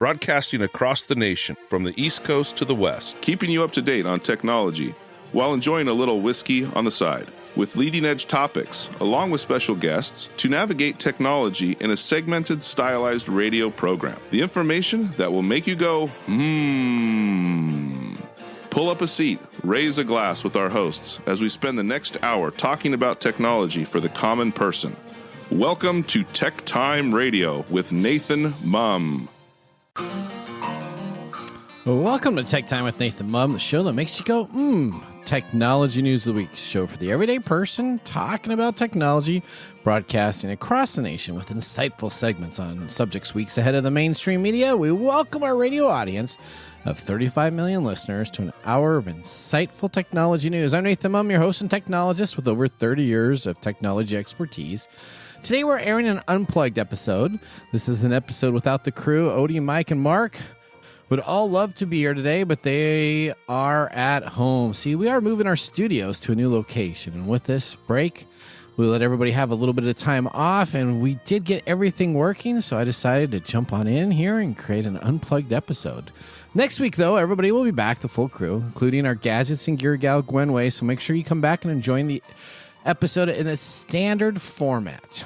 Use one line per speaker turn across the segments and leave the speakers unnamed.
broadcasting across the nation from the East Coast to the West, keeping you up to date on technology while enjoying a little whiskey on the side, with leading-edge topics, along with special guests, to navigate technology in a segmented, stylized radio program. The information that will make you go, Pull up a seat, raise a glass with our hosts as we spend the next hour talking about technology for the common person. Welcome to Tech Time Radio with Nathan Mumm.
Well, welcome to Tech Time with Nathan Mumm, the show that makes you go, Technology News of the Week, show for the everyday person talking about technology, broadcasting across the nation with insightful segments on subjects weeks ahead of the mainstream media. We welcome our radio audience of 35 million listeners to an hour of insightful technology news. I'm Nathan Mumm, your host and technologist with over 30 years of technology expertise. Today we're airing an Unplugged episode. This is an episode without the crew. Odie, Mike, and Mark would all love to be here today, but they are at home. See, we are moving our studios to a new location, and with this break, we let everybody have a little bit of time off, and we did get everything working, so I decided to jump on in here and create an Unplugged episode. Next week, though, everybody will be back, the full crew, including our gadgets and gear gal, Gwen Way, so make sure you come back and enjoy the episode in its standard format.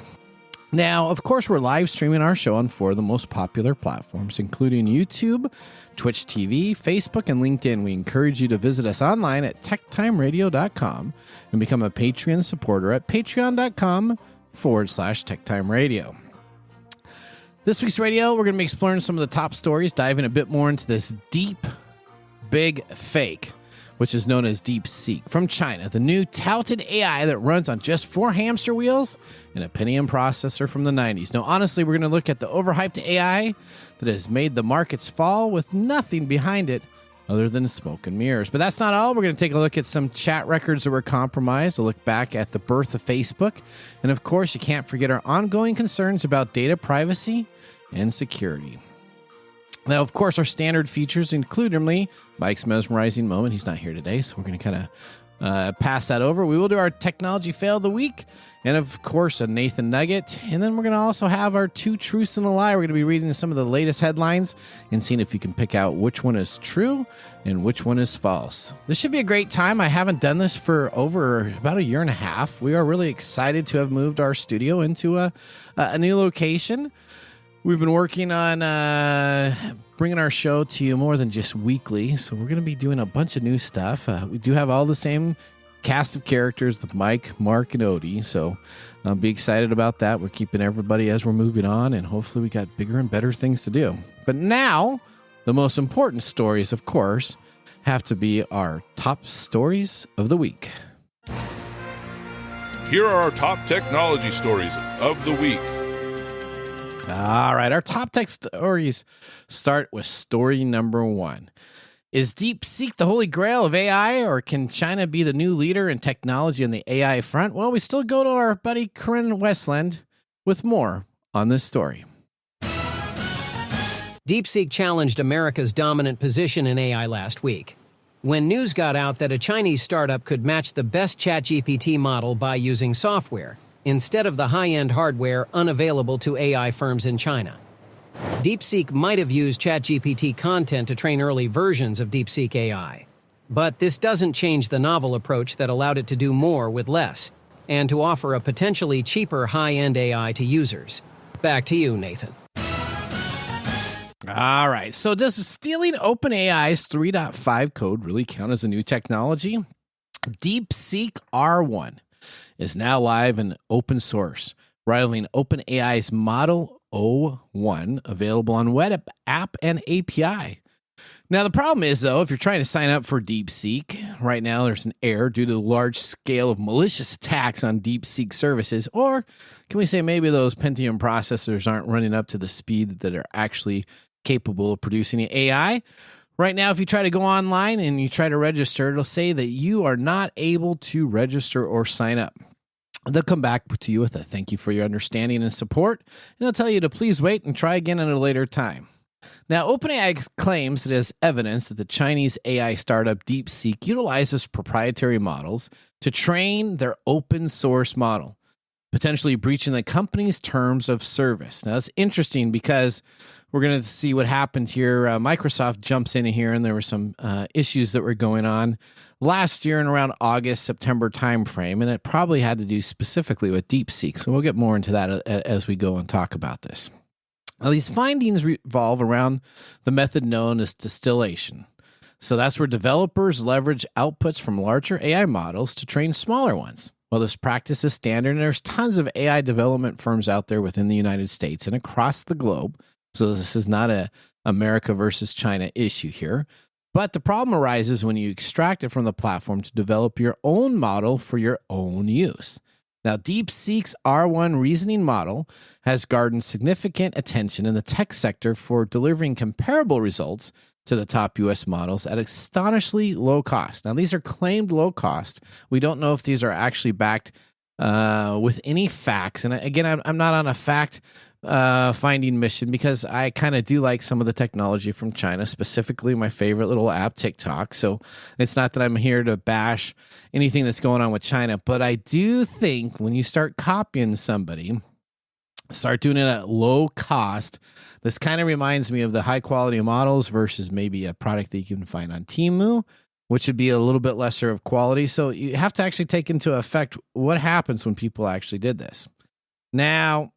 Now, of course, we're live streaming our show on 4 of the most popular platforms, including YouTube, Twitch TV, Facebook, and LinkedIn. We encourage you to visit us online at techtimeradio.com and become a Patreon supporter at patreon.com/techtimeradio. This week's radio, we're going to be exploring some of the top stories, diving a bit more into this deep, big fake, which is known as DeepSeek, from China, the new touted AI that runs on just 4 hamster wheels and a Pentium processor from the 90s. Now, honestly, we're going to look at the overhyped AI that has made the markets fall with nothing behind it other than smoke and mirrors. But that's not all. We're going to take a look at some chat records that were compromised, a look back at the birth of Facebook, and of course, you can't forget our ongoing concerns about data privacy and security. Now, of course, our standard features include Mike's mesmerizing moment. He's not here today, so we're going to kind of pass that over. We will do our technology fail of the week, and of course, a Nathan Nugget. And then we're going to also have our 2 truths and a lie. We're going to be reading some of the latest headlines and seeing if you can pick out which one is true and which one is false. This should be a great time. I haven't done this for over about a year and a half. We are really excited to have moved our studio into a new location. We've been working on bringing our show to you more than just weekly, so we're going to be doing a bunch of new stuff. We do have all the same cast of characters with Mike, Mark, and Odie, so be excited about that. We're keeping everybody as we're moving on, and hopefully we got bigger and better things to do. But now, the most important stories, of course, have to be our top stories of the week.
Here are our top technology stories of the week.
All right, our top tech stories start with story number 1. Is DeepSeek the holy grail of AI, or can China be the new leader in technology on the AI front? Well, we still go to our buddy Corinne Westland with more on this story.
DeepSeek challenged America's dominant position in AI last week, when news got out that a Chinese startup could match the best ChatGPT model by using software instead of the high-end hardware unavailable to AI firms in China. DeepSeek might have used ChatGPT content to train early versions of DeepSeek AI. But this doesn't change the novel approach that allowed it to do more with less, and to offer a potentially cheaper high-end AI to users. Back to you, Nathan.
All right, so does stealing OpenAI's 3.5 code really count as a new technology? DeepSeek R1 is now live in open source, rivaling OpenAI's Model O1, available on web app and API. Now, the problem is, though, if you're trying to sign up for DeepSeek, right now there's an error due to the large scale of malicious attacks on DeepSeek services, or can we say maybe those Pentium processors aren't running up to the speed that are actually capable of producing the AI? Right now, if you try to go online and you try to register, it'll say that you are not able to register or sign up. They'll come back to you with a thank you for your understanding and support, and they'll tell you to please wait and try again at a later time. Now, OpenAI claims it has evidence that the Chinese AI startup DeepSeek utilizes proprietary models to train their open source model. potentially breaching the company's terms of service. Now, that's interesting because we're going to see what happened here. Microsoft jumps in here, and there were some issues that were going on last year in around August, September timeframe, and it probably had to do specifically with DeepSeek. So we'll get more into that as we go and talk about this. Now, these findings revolve around the method known as distillation. So that's where developers leverage outputs from larger AI models to train smaller ones. Well, this practice is standard, and there's tons of AI development firms out there within the United States and across the globe. So this is not a America versus China issue here. But the problem arises when you extract it from the platform to develop your own model for your own use. Now, DeepSeek's R1 reasoning model has garnered significant attention in the tech sector for delivering comparable results to the top U.S. models at astonishingly low cost. Now, these are claimed low cost. We don't know if these are actually backed with any facts. And again, I'm not on a fact finding mission because I kind of do like some of the technology from China, specifically my favorite little app, TikTok. So it's not that I'm here to bash anything that's going on with China, but I do think when you start copying somebody, start doing it at low cost. This kind of reminds me of the high quality models versus maybe a product that you can find on Temu, which would be a little bit lesser of quality. So you have to actually take into effect what happens when people actually did this. Now,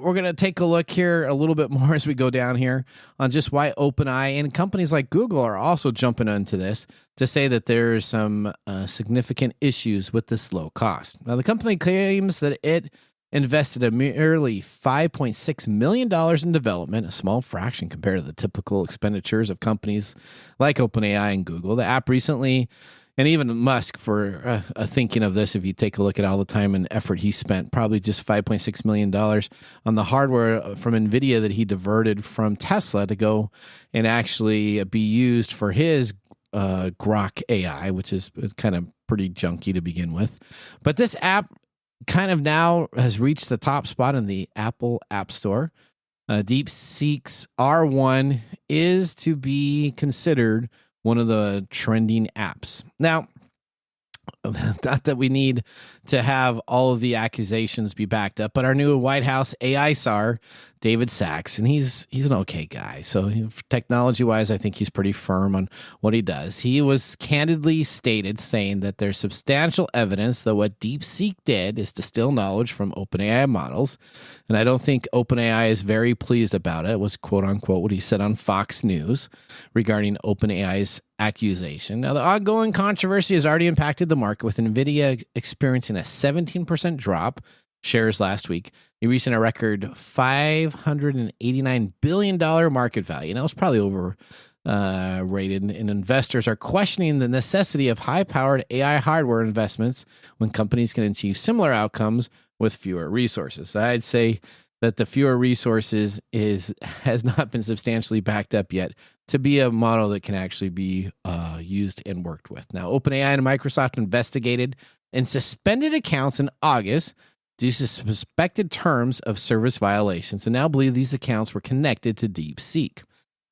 we're going to take a look here a little bit more as we go down here on just why OpenAI and companies like Google are also jumping into this to say that there's some significant issues with this low cost. Now, the company claims that it invested a merely $5.6 million in development, a small fraction compared to the typical expenditures of companies like OpenAI and Google. The app recently, and even Musk for thinking of this, if you take a look at all the time and effort he spent, probably just $5.6 million on the hardware from NVIDIA that he diverted from Tesla to go and actually be used for his Grok AI, which is kind of pretty junky to begin with. But this app kind of now has reached the top spot in the Apple App Store. DeepSeek's R1 is to be considered one of the trending apps. Now, not that we need to have all of the accusations be backed up, but our new White House AI czar, David Sachs, and he's an okay guy. So technology-wise, I think he's pretty firm on what he does. He was candidly stated saying that there's substantial evidence that what DeepSeek did is distill knowledge from OpenAI models, and I don't think OpenAI is very pleased about it. It was quote-unquote what he said on Fox News regarding OpenAI's accusation. Now, the ongoing controversy has already impacted the market, with NVIDIA experiencing a 17% drop shares last week. He reached a record $589 billion market value. Now, it's probably overrated, and investors are questioning the necessity of high-powered AI hardware investments when companies can achieve similar outcomes with fewer resources. So I'd say that the fewer resources has not been substantially backed up yet to be a model that can actually be used and worked with. Now, OpenAI and Microsoft investigated and suspended accounts in August due to suspected terms of service violations, and now believe these accounts were connected to DeepSeek.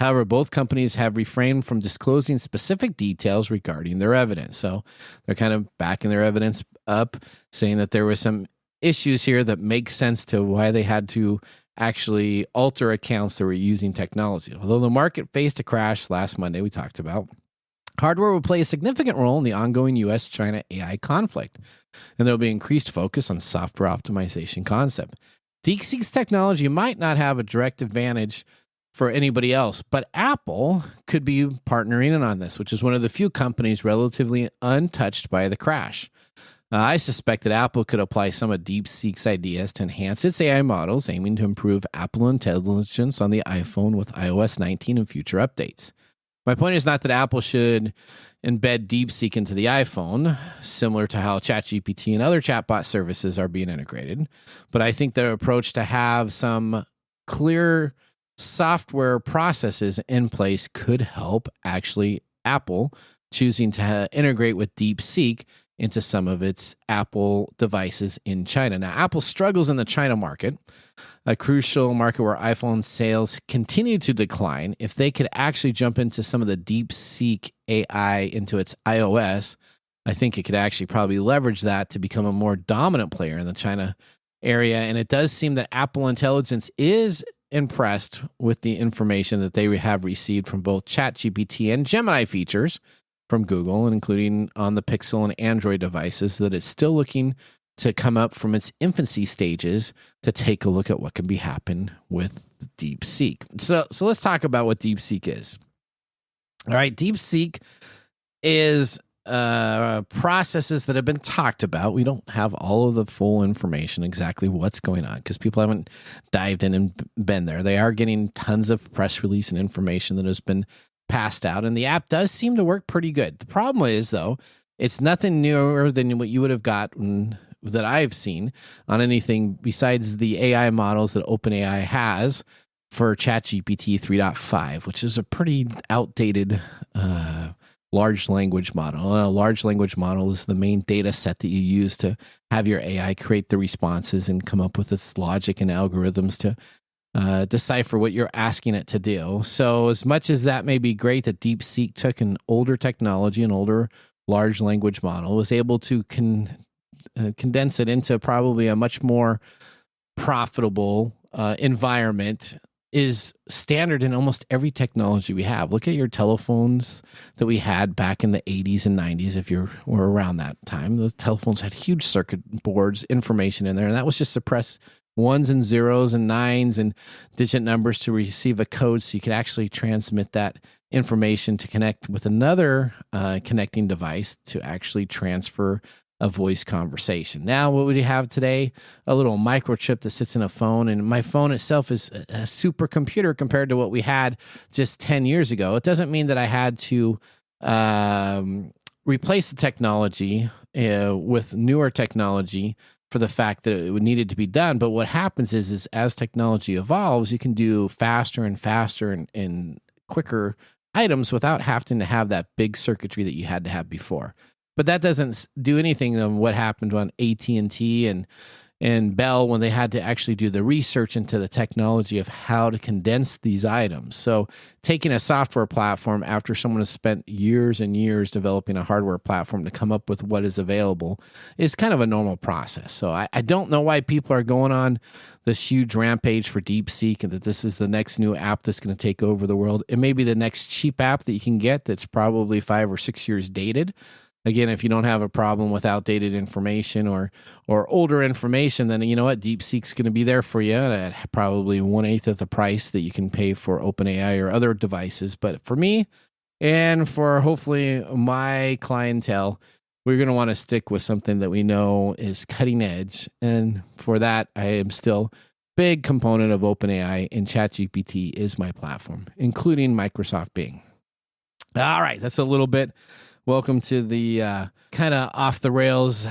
However, both companies have refrained from disclosing specific details regarding their evidence. So they're kind of backing their evidence up, saying that there was some issues here that make sense to why they had to actually alter accounts that were using technology. Although the market faced a crash last Monday, we talked about, hardware will play a significant role in the ongoing U.S.-China AI conflict, and there will be increased focus on software optimization concept. DeepSeek's technology might not have a direct advantage for anybody else, but Apple could be partnering in on this, which is one of the few companies relatively untouched by the crash. I suspect that Apple could apply some of DeepSeek's ideas to enhance its AI models, aiming to improve Apple intelligence on the iPhone with iOS 19 and future updates. My point is not that Apple should embed DeepSeek into the iPhone, similar to how ChatGPT and other chatbot services are being integrated, but I think their approach to have some clear software processes in place could help actually Apple choosing to integrate with DeepSeek into some of its Apple devices in China. Now, Apple struggles in the China market, a crucial market where iPhone sales continue to decline. If they could actually jump into some of the DeepSeek AI into its iOS, I think it could actually probably leverage that to become a more dominant player in the China area. And it does seem that Apple Intelligence is impressed with the information that they have received from both ChatGPT and Gemini features from Google, and including on the Pixel and Android devices, that it's still looking to come up from its infancy stages to take a look at what can be happen with DeepSeek. So let's talk about what DeepSeek is. All right, DeepSeek is processes that have been talked about. We don't have all of the full information, exactly what's going on, because people haven't dived in and been there. They are getting tons of press release and information that has been passed out, and the app does seem to work pretty good. The problem is, though, it's nothing newer than what you would have gotten that I've seen on anything besides the AI models that OpenAI has for ChatGPT 3.5, which is a pretty outdated large language model. A large language model is the main data set that you use to have your AI create the responses and come up with its logic and algorithms to decipher what you're asking it to do. So as much as that may be great that DeepSeek took an older technology, an older large language model, was able to condense it into probably a much more profitable environment, is standard in almost every technology we have. Look at your telephones that we had back in the 80s and 90s. If you were around that time, those telephones had huge circuit boards, information in there, and that was just to press ones and zeros and nines and digit numbers to receive a code, so you could actually transmit that information to connect with another connecting device to actually transfer a voice conversation. Now, what we have today, a little microchip that sits in a phone, and my phone itself is a supercomputer compared to what we had just 10 years ago. It doesn't mean that I had to replace the technology with newer technology for the fact that it needed to be done. But what happens is as technology evolves, you can do faster and faster and quicker items without having to have that big circuitry that you had to have before. But that doesn't do anything on what happened on AT&T and Bell when they had to actually do the research into the technology of how to condense these items. So taking a software platform after someone has spent years and years developing a hardware platform to come up with what is available is kind of a normal process. So I don't know why people are going on this huge rampage for DeepSeek and that this is the next new app that's going to take over the world. It may be the next cheap app that you can get that's probably 5 or 6 years dated. Again, if you don't have a problem with outdated information or older information, then you know what? DeepSeek's going to be there for you at probably 1/8 of the price that you can pay for OpenAI or other devices. But for me, and for hopefully my clientele, we're going to want to stick with something that we know is cutting edge. And for that, I am still big component of OpenAI, and ChatGPT is my platform, including Microsoft Bing. All right, that's a little bit. Welcome to the kind of off the rails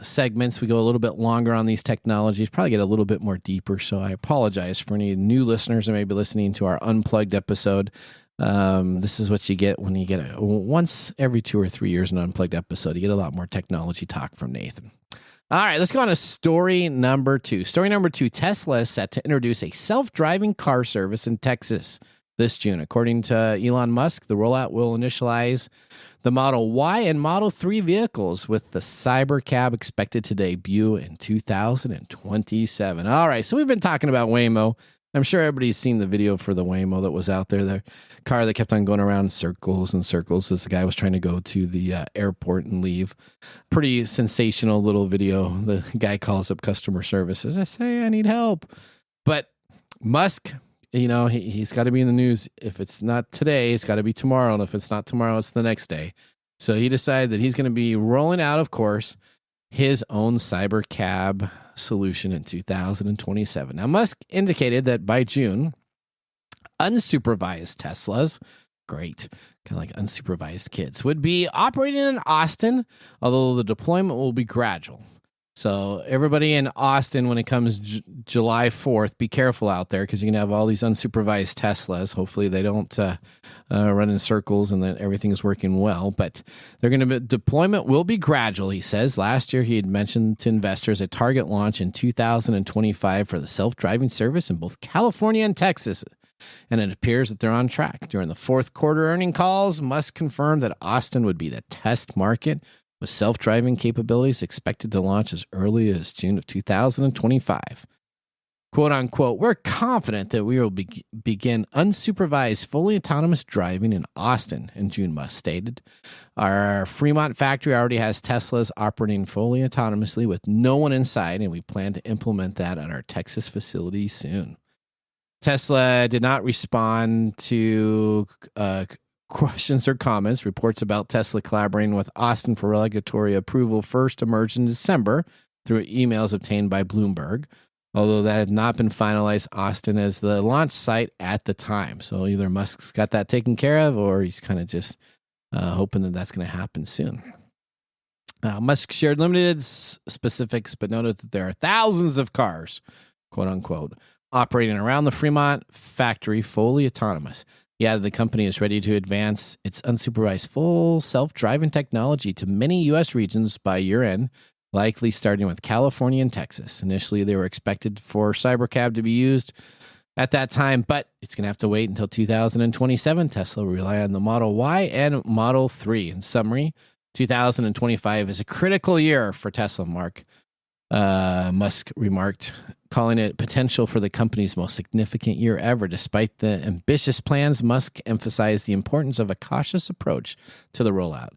segments. We go a little bit longer on these technologies, probably get a little bit more deeper. So I apologize for any new listeners who may be listening to our Unplugged episode. This is what you get when you get once every 2 or 3 years an Unplugged episode. You get a lot more technology talk from Nathan. All right, let's go on to story number 2. Story number 2, Tesla is set to introduce a self-driving car service in Texas this June. According to Elon Musk, the rollout will initialize the Model Y and Model 3 vehicles, with the Cybercab expected to debut in 2027. All right, so we've been talking about Waymo. I'm sure everybody's seen the video for the Waymo that was out there, the car that kept on going around in circles and circles as the guy was trying to go to the airport and leave. Pretty sensational little video. The guy calls up customer services. I say, I need help. But Musk, you know, he's got to be in the news. If it's not today, it's got to be tomorrow. And if it's not tomorrow, it's the next day. So he decided that he's going to be rolling out, of course, his own Cybercab solution in 2027. Now, Musk indicated that by June, unsupervised Teslas, great, kind of like unsupervised kids, would be operating in Austin, although the deployment will be gradual. So everybody in Austin, when it comes July 4th, be careful out there because you're going to have all these unsupervised Teslas. Hopefully they don't run in circles and that everything is working well. But they're going to deployment will be gradual, he says. Last year, he had mentioned to investors a target launch in 2025 for the self-driving service in both California and Texas. And it appears that they're on track. During the fourth quarter earning calls, Musk confirmed that Austin would be the test market with self-driving capabilities expected to launch as early as June of 2025. Quote unquote, we're confident that we will begin unsupervised, fully autonomous driving in Austin, in June Musk stated. Our Fremont factory already has Teslas operating fully autonomously with no one inside, and we plan to implement that at our Texas facility soon. Tesla did not respond to questions or comments. Reports about Tesla collaborating with Austin for regulatory approval first emerged in December through emails obtained by Bloomberg. Although that had not been finalized, Austin as the launch site at the time. So either Musk's got that taken care of, or he's kind of just hoping that that's going to happen soon. Musk shared limited specifics, but noted that there are thousands of cars, quote unquote, operating around the Fremont factory fully autonomous. Yeah, the company is ready to advance its unsupervised full self-driving technology to many U.S. regions by year-end, likely starting with California and Texas. Initially, they were expected for Cybercab to be used at that time, but it's going to have to wait until 2027. Tesla will rely on the Model Y and Model 3. In summary, 2025 is a critical year for Tesla, Musk remarked, calling it potential for the company's most significant year ever. Despite the ambitious plans, Musk emphasized the importance of a cautious approach to the rollout.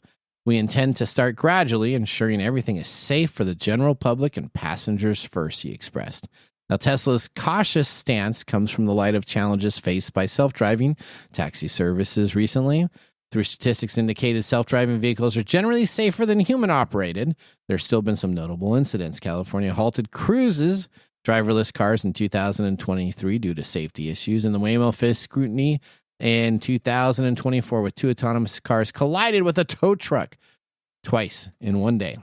We intend to start gradually, ensuring everything is safe for the general public and passengers first, he expressed. Now, Tesla's cautious stance comes from the light of challenges faced by self-driving taxi services recently. Through statistics indicated self-driving vehicles are generally safer than human-operated. There's still been some notable incidents. California halted Cruise's driverless cars in 2023 due to safety issues, and the Waymo faced scrutiny in 2024 with two autonomous cars collided with a tow truck twice in one day.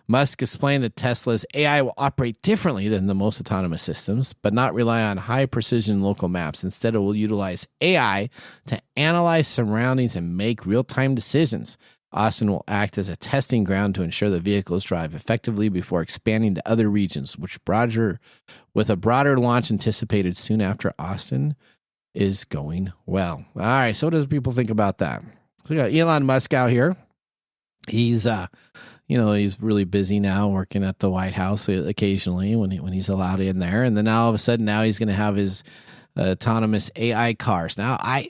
Musk explained that Tesla's AI will operate differently than the most autonomous systems, but not rely on high-precision local maps. Instead, it will utilize AI to analyze surroundings and make real-time decisions. Austin will act as a testing ground to ensure the vehicles drive effectively before expanding to other regions, with a broader launch anticipated soon after Austin is going well. All right, so what does people think about that? So we got Elon Musk out here. He's he's really busy now working at the White House occasionally when he's allowed in there. And then all of a sudden now he's going to have his autonomous AI cars. Now, I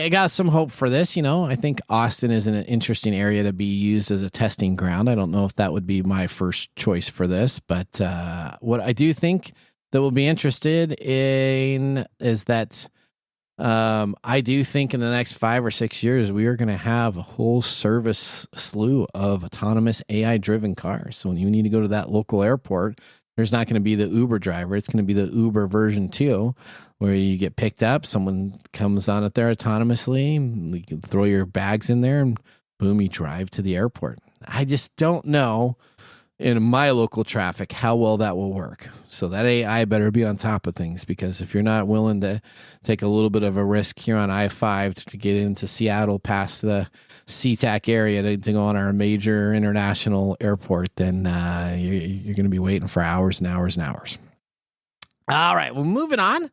got some hope for this. I think Austin is an interesting area to be used as a testing ground. I don't know if that would be my first choice for this, but what I do think that we'll be interested in is that I do think in the next 5 or 6 years, we are going to have a whole service slew of autonomous AI-driven cars. So when you need to go to that local airport, there's not going to be the Uber driver. It's going to be the Uber version 2, where you get picked up. Someone comes on it there autonomously. You can throw your bags in there and boom, you drive to the airport. I just don't know in my local traffic how well that will work. So that AI better be on top of things, because if you're not willing to take a little bit of a risk here on I-5 to get into Seattle past the SeaTac area to go on our major international airport, then you're going to be waiting for hours and hours and hours. All right, well, moving on.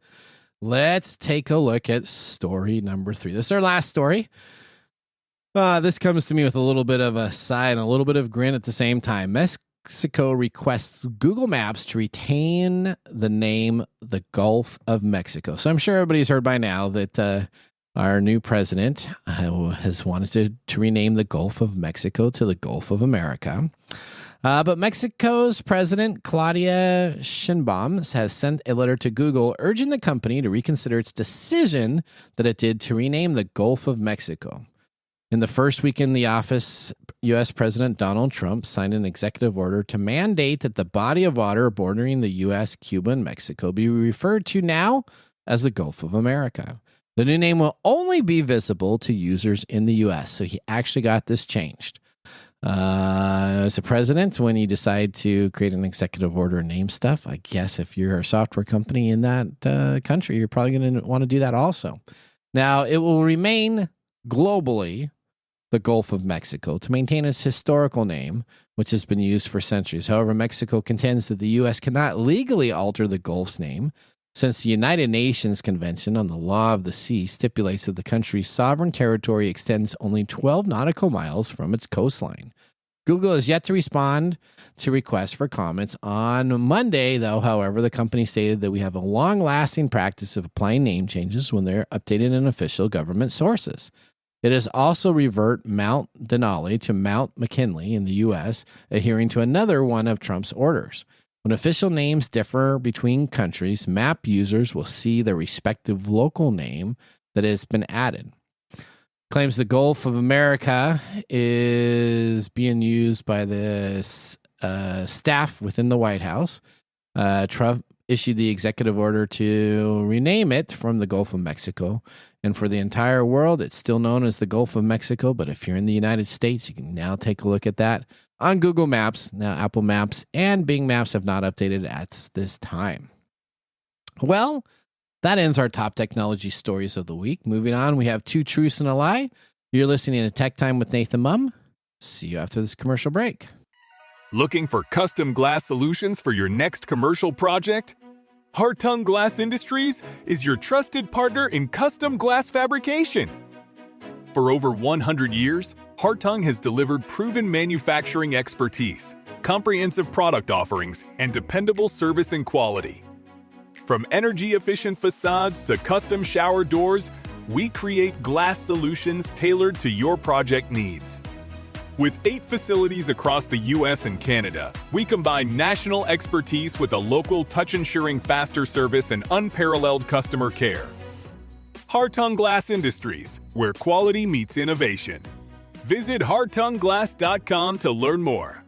Let's take a look at story number 3. This is our last story. This comes to me with a little bit of a sigh and a little bit of grin at the same time. Mexico requests Google Maps to retain the name the Gulf of Mexico. So I'm sure everybody's heard by now that our new president has wanted to rename the Gulf of Mexico to the Gulf of America. But Mexico's president, Claudia Sheinbaum, has sent a letter to Google urging the company to reconsider its decision that it did to rename the Gulf of Mexico. In the first week in the office, U.S. President Donald Trump signed an executive order to mandate that the body of water bordering the U.S., Cuba, and Mexico be referred to now as the Gulf of America. The new name will only be visible to users in the U.S., so he actually got this changed. As a president, when you decide to create an executive order and name stuff, I guess if you're a software company in that country, you're probably going to want to do that also. Now, it will remain globally the Gulf of Mexico to maintain its historical name, which has been used for centuries. However, Mexico contends that the U.S. cannot legally alter the Gulf's name, since the United Nations Convention on the Law of the Sea stipulates that the country's sovereign territory extends only 12 nautical miles from its coastline. Google has yet to respond to requests for comments. On Monday, though, however, the company stated that we have a long-lasting practice of applying name changes when they're updated in official government sources. It has also revert Mount Denali to Mount McKinley in the U.S., adhering to another one of Trump's orders. When official names differ between countries, map users will see the respective local name that has been added. Claims the Gulf of America is being used by the staff within the White House. Trump issued the executive order to rename it from the Gulf of Mexico. And for the entire world, it's still known as the Gulf of Mexico. But if you're in the United States, you can now take a look at that on Google Maps. Now, Apple Maps and Bing Maps have not updated at this time. Well, that ends our top technology stories of the week. Moving on, we have 2 truths and a lie. You're listening to Tech Time with Nathan Mum. See you after this commercial break.
Looking for custom glass solutions for your next commercial project? Hartung Glass Industries is your trusted partner in custom glass fabrication. For over 100 years, Hartung has delivered proven manufacturing expertise, comprehensive product offerings, and dependable service and quality. From energy-efficient facades to custom shower doors, we create glass solutions tailored to your project needs. With 8 facilities across the U.S. and Canada, we combine national expertise with a local touch-ensuring faster service and unparalleled customer care. Hartung Glass Industries, where quality meets innovation. Visit hartungglass.com to learn more.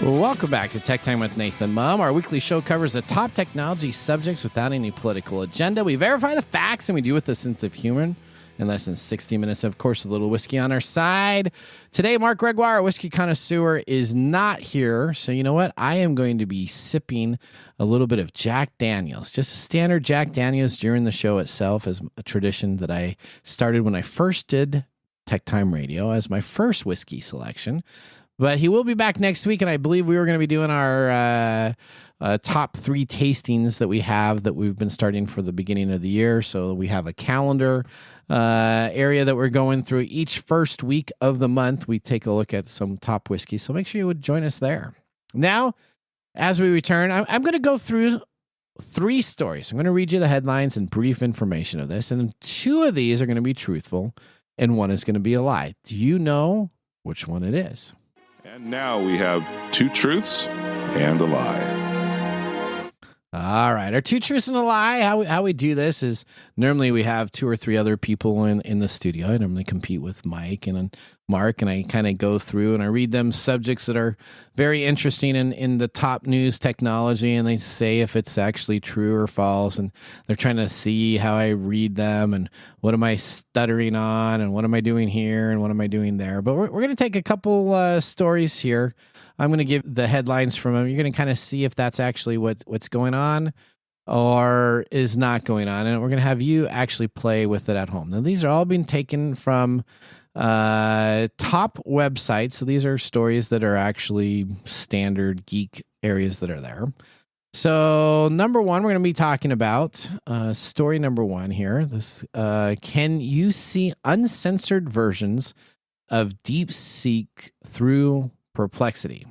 Welcome back to Tech Time with Nathan Mum. Our weekly show covers the top technology subjects without any political agenda. We verify the facts, and we do it with a sense of humor in less than 60 minutes. Of course, with a little whiskey on our side. Today, Mark Gregoire, a whiskey connoisseur, is not here. So you know what? I am going to be sipping a little bit of Jack Daniels, just a standard Jack Daniels during the show itself, as a tradition that I started when I first did Tech Time Radio as my first whiskey selection. But he will be back next week, and I believe we were going to be doing our top 3 tastings that we've been starting for the beginning of the year. So we have a calendar area that we're going through. Each first week of the month, we take a look at some top whiskey. So make sure you would join us there. Now, as we return, I'm going to go through 3 stories. I'm going to read you the headlines and brief information of this, and 2 of these are going to be truthful, and 1 is going to be a lie. Do you know which one it is?
And now we have 2 truths and a lie.
All right. Our 2 truths and a lie. How we do this is normally we have 2 or 3 other people in the studio. I normally compete with Mike and Mark, and I kind of go through and I read them subjects that are very interesting in the top news technology, and they say if it's actually true or false, and they're trying to see how I read them and what am I stuttering on and what am I doing here and what am I doing there. But we're going to take a couple stories here. I'm going to give the headlines from them. You're going to kind of see if that's actually what's going on or is not going on, and we're going to have you actually play with it at home. Now, these are all being taken from top websites. So these are stories that are actually standard geek areas that are there. So number 1, we're going to be talking about story number 1 here. This can you see uncensored versions of DeepSeek through Perplexity?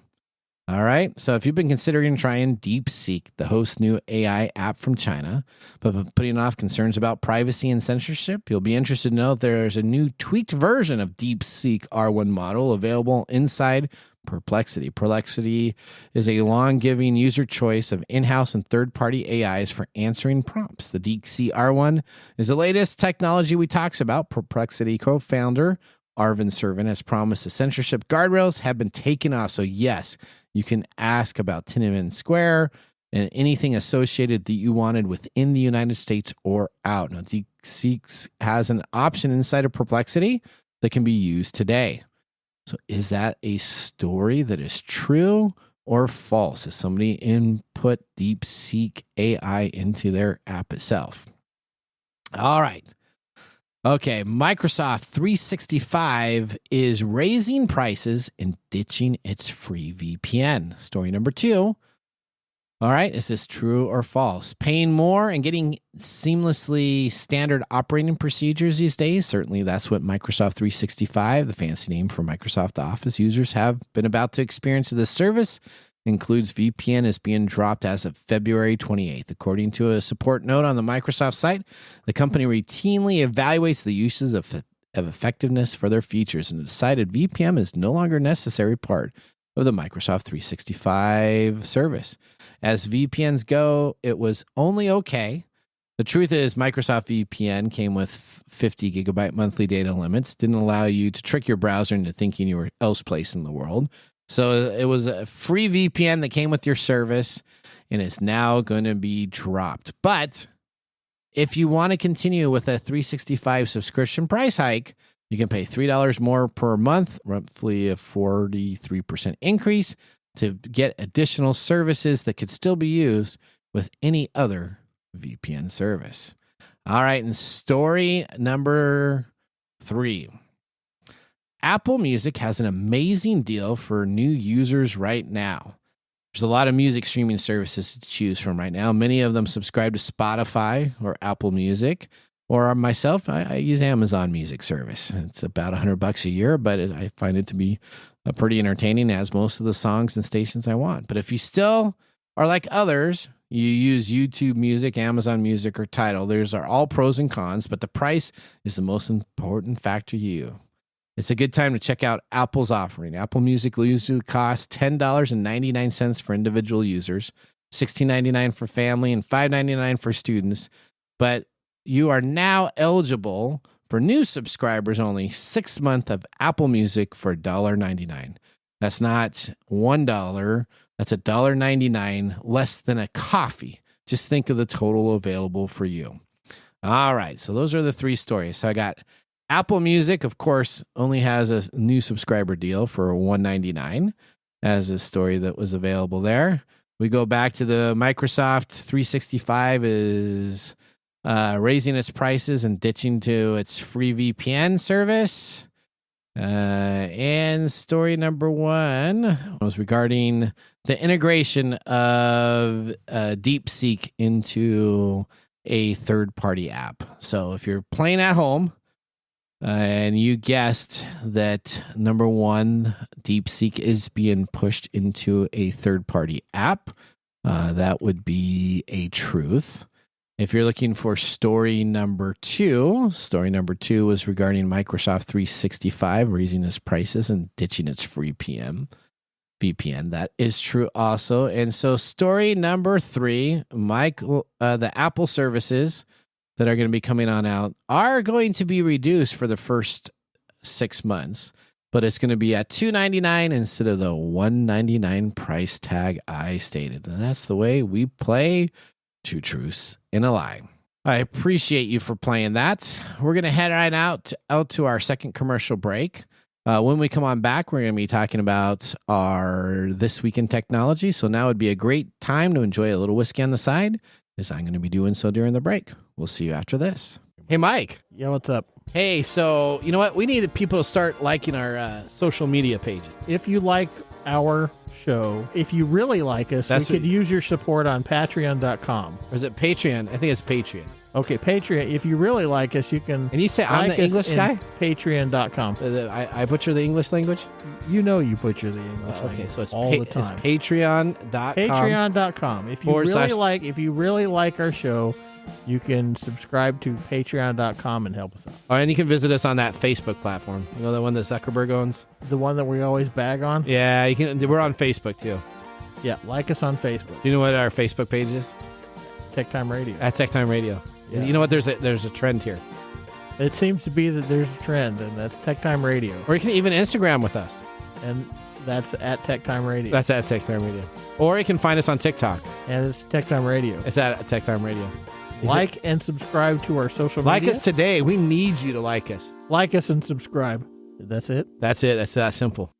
All right. So if you've been considering trying DeepSeek, the host's new AI app from China, but putting off concerns about privacy and censorship, you'll be interested to know that there's a new tweaked version of DeepSeek R1 model available inside Perplexity. Perplexity is a long-giving user choice of in-house and third-party AIs for answering prompts. The DeepSeek R1 is the latest technology we talks about. Perplexity co-founder Arvind Servin has promised the censorship guardrails have been taken off. So yes, you can ask about Tiananmen Square and anything associated that you wanted within the United States or out. Now, DeepSeek has an option inside of Perplexity that can be used today. So is that a story that is true or false? Has somebody input DeepSeek AI into their app itself? All right. Okay, Microsoft 365 is raising prices and ditching its free VPN. Story number 2. All right, is this true or false? Paying more and getting seamlessly standard operating procedures these days. Certainly, that's what Microsoft 365, the fancy name for Microsoft Office users, have been about to experience. This service includes VPN is being dropped as of February 28th. According to a support note on the Microsoft site, the company routinely evaluates the uses of effectiveness for their features and decided VPN is no longer a necessary part of the Microsoft 365 service. As VPNs go, it was only okay. The truth is, Microsoft VPN came with 50 gigabyte monthly data limits, didn't allow you to trick your browser into thinking you were elsewhere in the world. So it was a free VPN that came with your service, and it's now going to be dropped. But if you want to continue with a 365 subscription price hike, you can pay $3 more per month, roughly a 43% increase, to get additional services that could still be used with any other VPN service. All right, and story number 3. Apple Music has an amazing deal for new users right now. There's a lot of music streaming services to choose from right now. Many of them subscribe to Spotify or Apple Music. Or myself, I use Amazon Music service. It's about $100 a year, but I find it to be pretty entertaining, as most of the songs and stations I want. But if you still are like others, you use YouTube Music, Amazon Music, or Tidal. Those are all pros and cons, but the price is the most important factor to you. It's a good time to check out Apple's offering. Apple Music usually costs $10.99 for individual users, $16.99 for family, and $5.99 for students. But you are now eligible for new subscribers only 6 months of Apple Music for $1.99. That's not $1. That's $1.99, less than a coffee. Just think of the total available for you. All right, so those are the 3 stories. So I got Apple Music, of course, only has a new subscriber deal for $1.99 as a story that was available there. We go back to the Microsoft 365 is raising its prices and ditching to its free VPN service. And story number 1 was regarding the integration of DeepSeek into a third-party app. So if you're playing at home and you guessed that number 1, DeepSeek is being pushed into a third-party app, that would be a truth. If you're looking for story number 2 was regarding Microsoft 365 raising its prices and ditching its free VPN. That is true also. And so story number 3, the Apple services that are going to be coming on out are going to be reduced for the first 6 months, but it's going to be at $2.99 instead of the $1.99 price tag I stated. And that's the way we play 2 truths and a lie. I appreciate you for playing that. We're going to head right out to our second commercial break. When we come on back, we're going to be talking about our This Week in Technology. So now would be a great time to enjoy a little whiskey on the side, as I'm going to be doing so during the break. We'll see you after this. Hey, Mike.
Yeah, what's up?
Hey, so you know what? We need people to start liking our social media pages.
If you like our show, if you really like us, we could use your support on patreon.com.
Or is it Patreon? I think it's Patreon.
Okay, Patreon. If you really like us, you can.
And you say I'm the English guy?
Patreon.com.
I butcher the English language?
You know you butcher the English language.
Okay, so it's
all the time.
It's Patreon.com.
Patreon.com. If you really like our show, you can subscribe to Patreon.com and help us out.
Oh, and you can visit us on that Facebook platform. You know, the one that Zuckerberg owns?
The one that we always bag on?
Yeah, you can. We're on Facebook too.
Yeah, like us on Facebook.
Do you know what our Facebook page is?
Tech Time Radio.
At Tech Time Radio. Yeah. You know what? There's a trend here.
It seems to be that there's a trend, and that's Tech Time Radio.
Or you can even Instagram with us.
And that's at Tech Time Radio.
That's at Tech Time Radio. Or you can find us on TikTok.
And it's Tech Time Radio.
It's at Tech Time Radio.
Like and subscribe to our social media.
Like us today. We need you to like us.
Like us and subscribe. That's it?
That's it. That's that simple.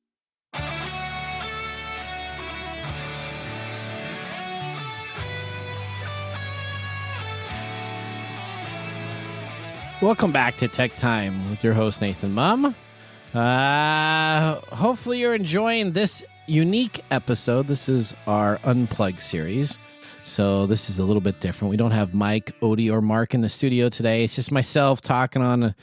Welcome back to Tech Time with your host, Nathan Mum. Hopefully you're enjoying this unique episode. This is our Unplugged series. So this is a little bit different. We don't have Mike, Odie, or Mark in the studio today. It's just myself talking on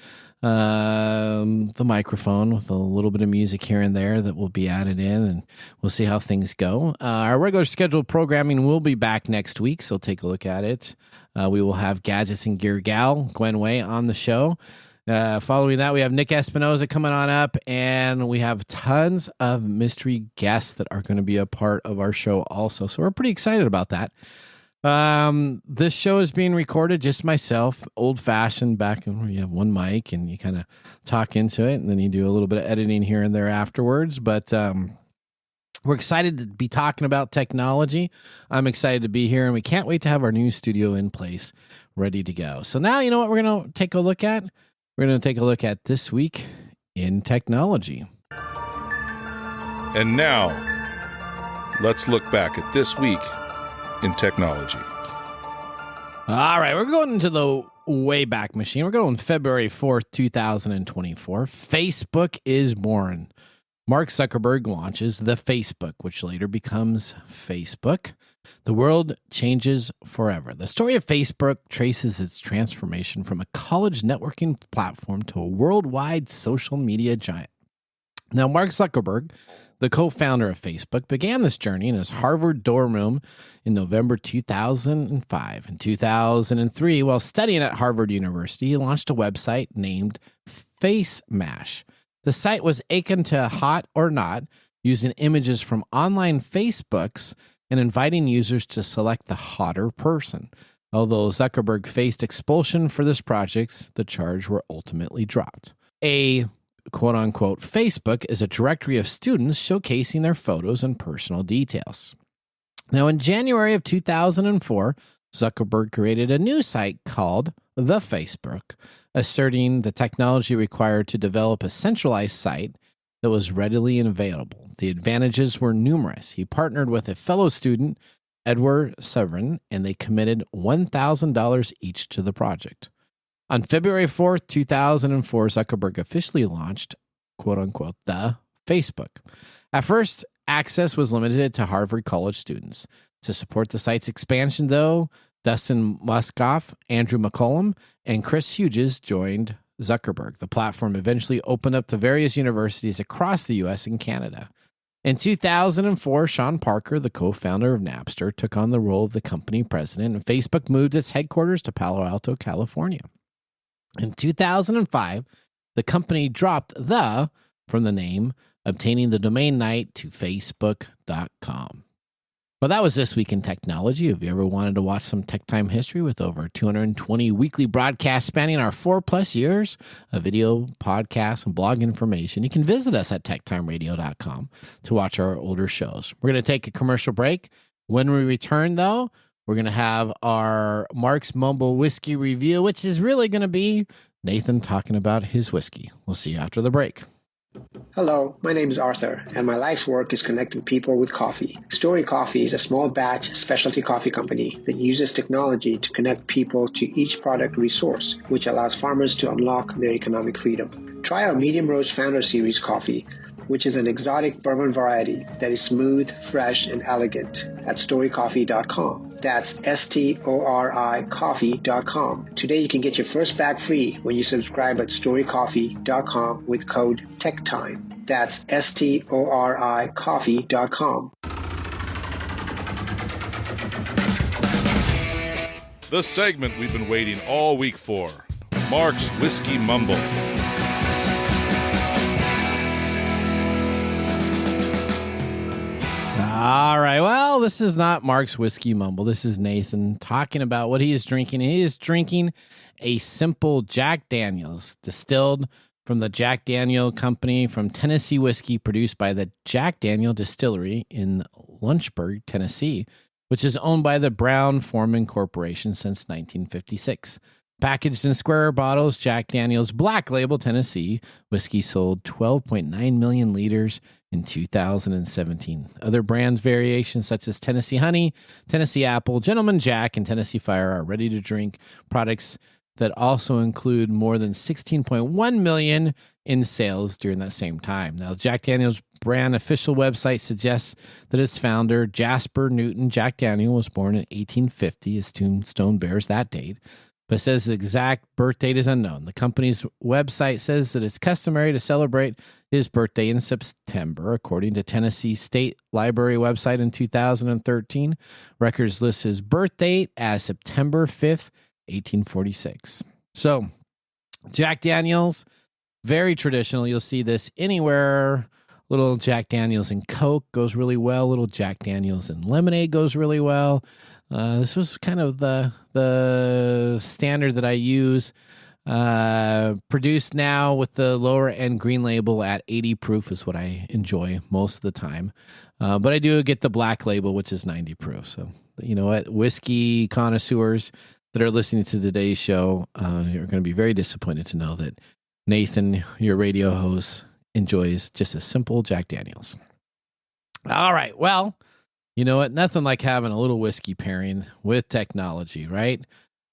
the microphone with a little bit of music here and there that will be added in, and we'll see how things go. Our regular scheduled programming will be back next week, so take a look at it. We will have Gadgets and Gear Gal, Gwen Way, on the show. Following that, we have Nick Espinoza coming on up, and we have tons of mystery guests that are going to be a part of our show also. So we're pretty excited about that. This show is being recorded just myself, old-fashioned, back when you have one mic and you kind of talk into it, and then you do a little bit of editing here and there afterwards. But we're excited to be talking about technology. I'm excited to be here, and we can't wait to have our new studio in place, ready to go. So now, you know what we're going to take a look at? We're going to take a look at This Week in Technology.
And now, let's look back at this week in technology.
All right, we're going into the Wayback Machine. We're going February 4th, 2024. Facebook is born. Mark Zuckerberg launches the Facebook, which later becomes Facebook. The world changes forever. The story of Facebook traces its transformation from a college networking platform to a worldwide social media giant. Now, Mark Zuckerberg, the co-founder of Facebook, began this journey in his Harvard dorm room in November 2005. In 2003, while studying at Harvard University, he launched a website named FaceMash. The site was akin to Hot or Not, using images from online Facebooks and inviting users to select the hotter person. Although Zuckerberg faced expulsion for this project, the charge were ultimately dropped. A quote-unquote Facebook is a directory of students showcasing their photos and personal details. Now, in January of 2004, Zuckerberg created a new site called The Facebook, asserting the technology required to develop a centralized site that was readily available. The advantages were numerous. He partnered with a fellow student, Edward Severin, and they committed $1,000 each to the project. On February 4th, 2004, Zuckerberg officially launched, quote-unquote, the Facebook. At first, access was limited to Harvard College students. To support the site's expansion, though, Dustin Muskoff, Andrew McCollum, and Chris Hughes joined Zuckerberg. The platform eventually opened up to various universities across the U.S. and Canada. In 2004, Sean Parker, the co-founder of Napster, took on the role of the company president, and Facebook moved its headquarters to Palo Alto, California. In 2005, the company dropped the from the name, obtaining the domain name to facebook.com. Well, that was This Week in Technology. If you ever wanted to watch some Tech Time history with over 220 weekly broadcasts spanning our 4+ years of video, podcasts, and blog information, you can visit us at techtimeradio.com to watch our older shows. We're going to take a commercial break. When we return, though, we're going to have our Mark's Mumble Whiskey review, which is really going to be Nathan talking about his whiskey. We'll see you after the break.
Hello, my name is Arthur, and my life's work is connecting people with coffee. Story Coffee is a small batch specialty coffee company that uses technology to connect people to each product resource, which allows farmers to unlock their economic freedom. Try our Medium Roast Founder Series coffee, which is an exotic bourbon variety that is smooth, fresh, and elegant at storycoffee.com. That's STORI coffee.com. Today you can get your first bag free when you subscribe at storycoffee.com with code TECHTIME. That's STORI coffee.com.
The segment we've been waiting all week for, Mark's Whiskey Mumble.
All right. Well, this is not Mark's Whiskey Mumble. This is Nathan talking about what he is drinking. He is drinking a simple Jack Daniel's, distilled from the Jack Daniel Company from Tennessee whiskey, produced by the Jack Daniel Distillery in Lynchburg, Tennessee, which is owned by the Brown-Forman Corporation since 1956. Packaged in square bottles, Jack Daniel's Black Label Tennessee whiskey sold 12.9 million liters in 2017. Other brands variations such as Tennessee Honey, Tennessee Apple, Gentleman Jack, and Tennessee Fire are ready-to-drink products that also include more than 16.1 million in sales during that same time. Now, Jack Daniel's brand official website suggests that its founder, Jasper Newton Jack Daniel, was born in 1850. His tombstone bears that date, but says his exact birth date is unknown. The company's website says that it's customary to celebrate his birthday in September. According to Tennessee State Library website in 2013, records list his birth date as September 5th, 1846. So, Jack Daniels, very traditional. You'll see this anywhere. Little Jack Daniels and Coke goes really well. Little Jack Daniels and lemonade goes really well. This was kind of the standard that I use. Produced now with the lower end green label at 80 proof is what I enjoy most of the time. But I do get the black label, which is 90 proof. So, you know what? Whiskey connoisseurs that are listening to today's show, you're going to be very disappointed to know that Nathan, your radio host, enjoys just a simple Jack Daniels. All right. Well, you know what? Nothing like having a little whiskey pairing with technology, right?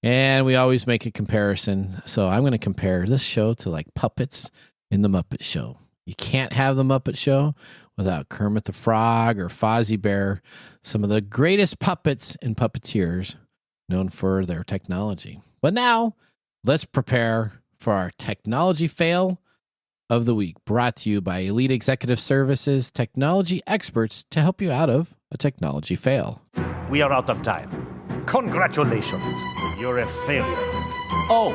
And we always make a comparison. So I'm going to compare this show to like puppets in the Muppet Show. You can't have the Muppet Show without Kermit the Frog or Fozzie Bear, some of the greatest puppets and puppeteers known for their technology. But now let's prepare for our technology fail of the week, brought to you by Elite Executive Services technology experts to help you out of a technology fail.
We are out of time. Congratulations, you're a failure.
Oh,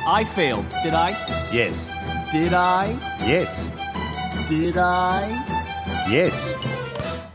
I failed, did I?
Yes.
Did I?
Yes.
Did I?
Yes.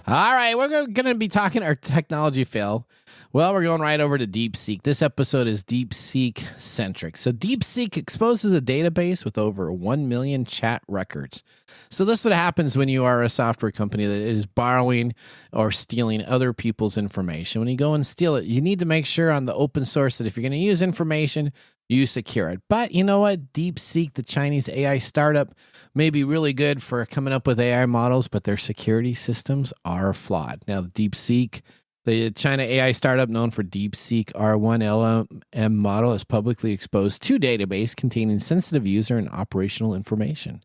All right, we're going to be talking our technology fail. Well, we're going right over to DeepSeek. This episode is DeepSeek centric. So DeepSeek exposes a database with over 1 million chat records. So this is what happens when you are a software company that is borrowing or stealing other people's information. When you go and steal it, you need to make sure on the open source that if you're going to use information, you secure it. But you know what? DeepSeek, the Chinese AI startup, may be really good for coming up with AI models, but their security systems are flawed. Now, DeepSeek, the China AI startup known for DeepSeek R1 LLM model, is publicly exposed to database containing sensitive user and operational information.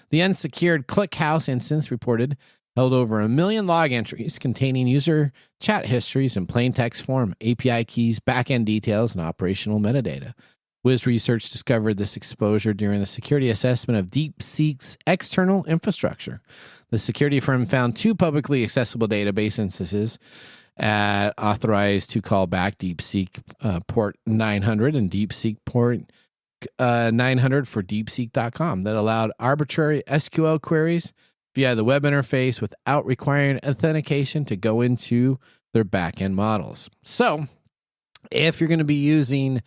The unsecured ClickHouse instance reported held over 1 million log entries containing user chat histories in plain text form, API keys, backend details, and operational metadata. Wiz Research discovered this exposure during the security assessment of DeepSeek's external infrastructure. The security firm found 2 publicly accessible database instances authorized to call back DeepSeek port 900 and DeepSeek port 900 for DeepSeek.com that allowed arbitrary SQL queries via the web interface without requiring authentication to go into their backend models. So, if you're going to be using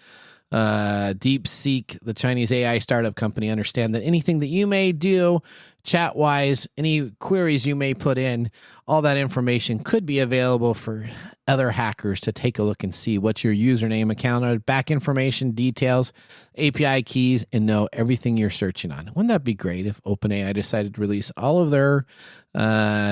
DeepSeek, the Chinese AI startup company, understand that anything that you may do chat-wise, any queries you may put in, all that information could be available for other hackers to take a look and see what your username, account are, back information, details, API keys, and know everything you're searching on. Wouldn't that be great if OpenAI decided to release all of their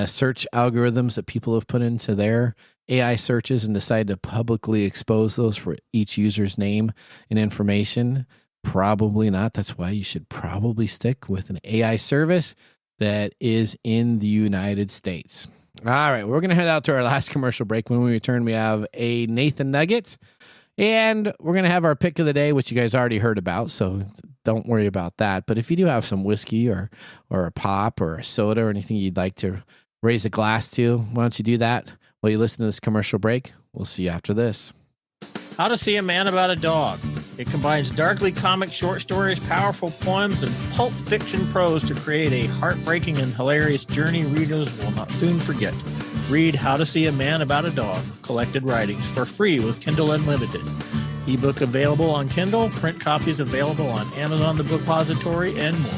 search algorithms that people have put into their AI searches and decide to publicly expose those for each user's name and information? Probably not. That's why you should probably stick with an AI service that is in the United States. All right, we're going to head out to our last commercial break. When we return, we have a Nathan Nugget, and we're going to have our pick of the day, which you guys already heard about, so don't worry about that. But if you do have some whiskey or a pop or a soda or anything you'd like to raise a glass to, why don't you do that while you listen to this commercial break? We'll see you after this.
How to See a Man About a Dog. It combines darkly comic short stories, powerful poems, and pulp fiction prose to create a heartbreaking and hilarious journey readers will not soon forget. Read How to See a Man About a Dog, collected writings, for free with Kindle Unlimited. Ebook available on Kindle, print copies available on Amazon the Bookpository, and more.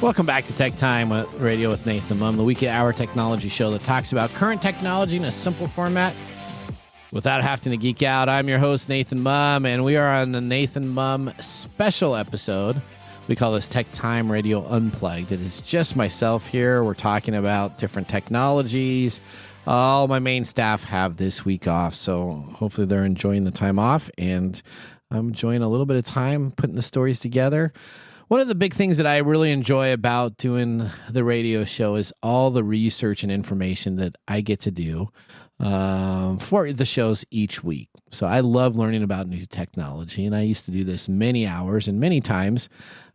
Welcome back to Tech Time Radio with Nathan Mum, the weekly hour technology show that talks about current technology in a simple format without having to geek out. I'm your host, Nathan Mum, and we are on the Nathan Mum special episode We call this Tech Time Radio Unplugged. It is just myself here. We're talking about different technologies. All my main staff have this week off, so hopefully they're enjoying the time off, and I'm enjoying a little bit of time putting the stories together. One of the big things that I really enjoy about doing the radio show is all the research and information that I get to do for the shows each week. So I love learning about new technology, and I used to do this many hours and many times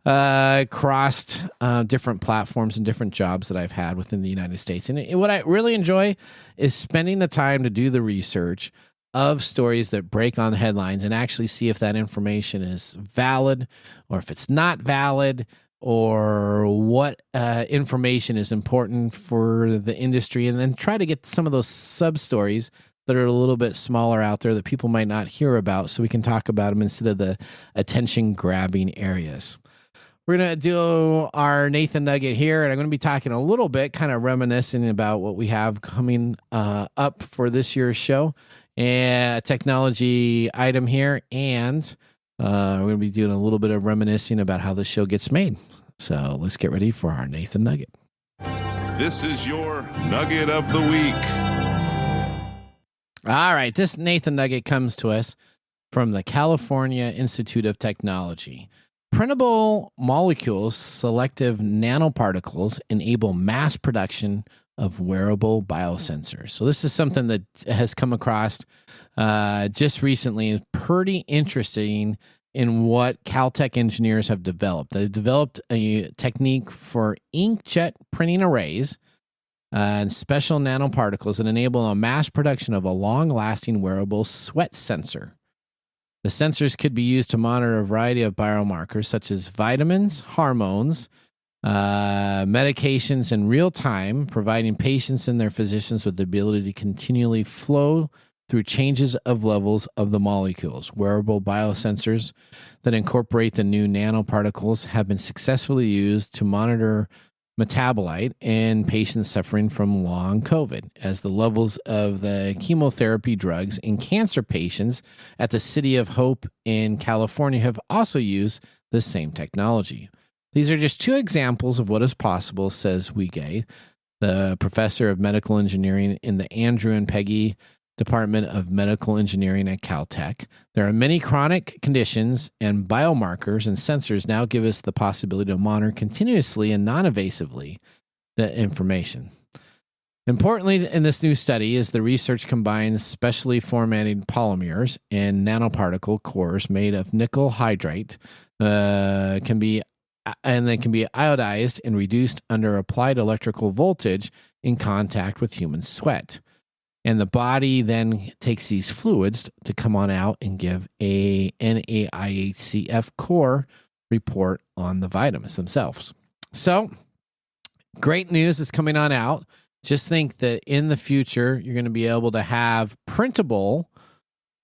across different platforms and different jobs that I've had within the United States. And what I really enjoy is spending the time to do the research of stories that break on headlines and actually see if that information is valid or if it's not valid, or what information is important for the industry, and then try to get some of those sub-stories that are a little bit smaller out there that people might not hear about, so we can talk about them instead of the attention-grabbing areas. We're going to do our Nathan Nugget here, and I'm going to be talking a little bit, kind of reminiscing about what we have coming up for this year's show, and a technology item here, and we're going to be doing a little bit of reminiscing about how the show gets made. So let's get ready for our Nathan Nugget.
This is your Nugget of the Week.
All right, this Nathan Nugget comes to us from the California Institute of Technology. Printable molecules, selective nanoparticles, enable mass production of wearable biosensors. So this is something that has come across just recently. Pretty interesting in what Caltech engineers have developed. They've developed a technique for inkjet printing arrays and special nanoparticles that enable a mass production of a long-lasting wearable sweat sensor. The sensors could be used to monitor a variety of biomarkers such as vitamins, hormones, medications in real time, providing patients and their physicians with the ability to continually flow through changes of levels of the molecules. Wearable biosensors that incorporate the new nanoparticles have been successfully used to monitor metabolite in patients suffering from long COVID, as the levels of the chemotherapy drugs in cancer patients at the City of Hope in California have also used the same technology. These are just two examples of what is possible, says Wige, the professor of medical engineering in the Andrew and Peggy Department of Medical Engineering at Caltech. There are many chronic conditions, and biomarkers and sensors now give us the possibility to monitor continuously and non-invasively the information. Importantly, in this new study is the research combines specially formatted polymers and nanoparticle cores made of nickel hydride, can be iodized and reduced under applied electrical voltage in contact with human sweat. And the body then takes these fluids to come on out and give a NAIHCF core report on the vitamins themselves. So, great news is coming on out. Just think that in the future, you're going to be able to have printable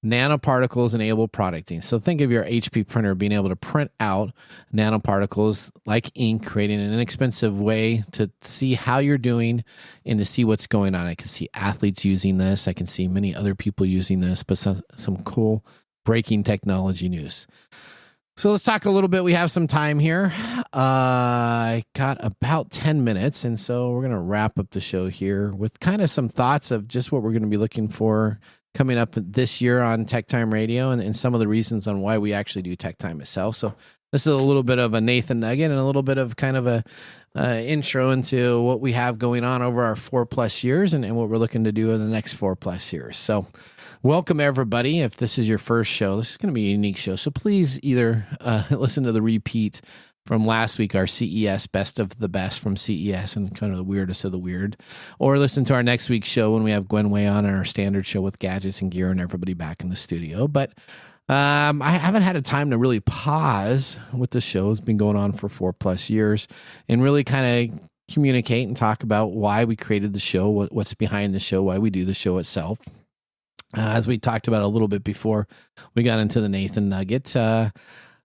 nanoparticles enabled producting. So think of your HP printer being able to print out nanoparticles like ink, creating an inexpensive way to see how you're doing and to see what's going on. I can see athletes using this. I can see many other people using this, but some cool breaking technology news. So let's talk a little bit. We have some time here. I got about 10 minutes, and so we're going to wrap up the show here with kind of some thoughts of just what we're going to be looking for coming up this year on Tech Time Radio, and some of the reasons on why we actually do Tech Time itself. So this is a little bit of a Nathan Nugget and a little bit of kind of a intro into what we have going on over our 4+ years and what we're looking to do in the next 4+ years. So welcome, everybody. If this is your first show, this is going to be a unique show. So please either listen to the repeat from last week, our CES Best of the Best from CES and kind of the weirdest of the weird, or listen to our next week's show when we have Gwen Way on our standard show with gadgets and gear and everybody back in the studio. But I haven't had a time to really pause with the show. It's been going on for 4+ years and really kind of communicate and talk about why we created the show, what's behind the show, why we do the show itself. As we talked about a little bit before we got into the Nathan Nugget,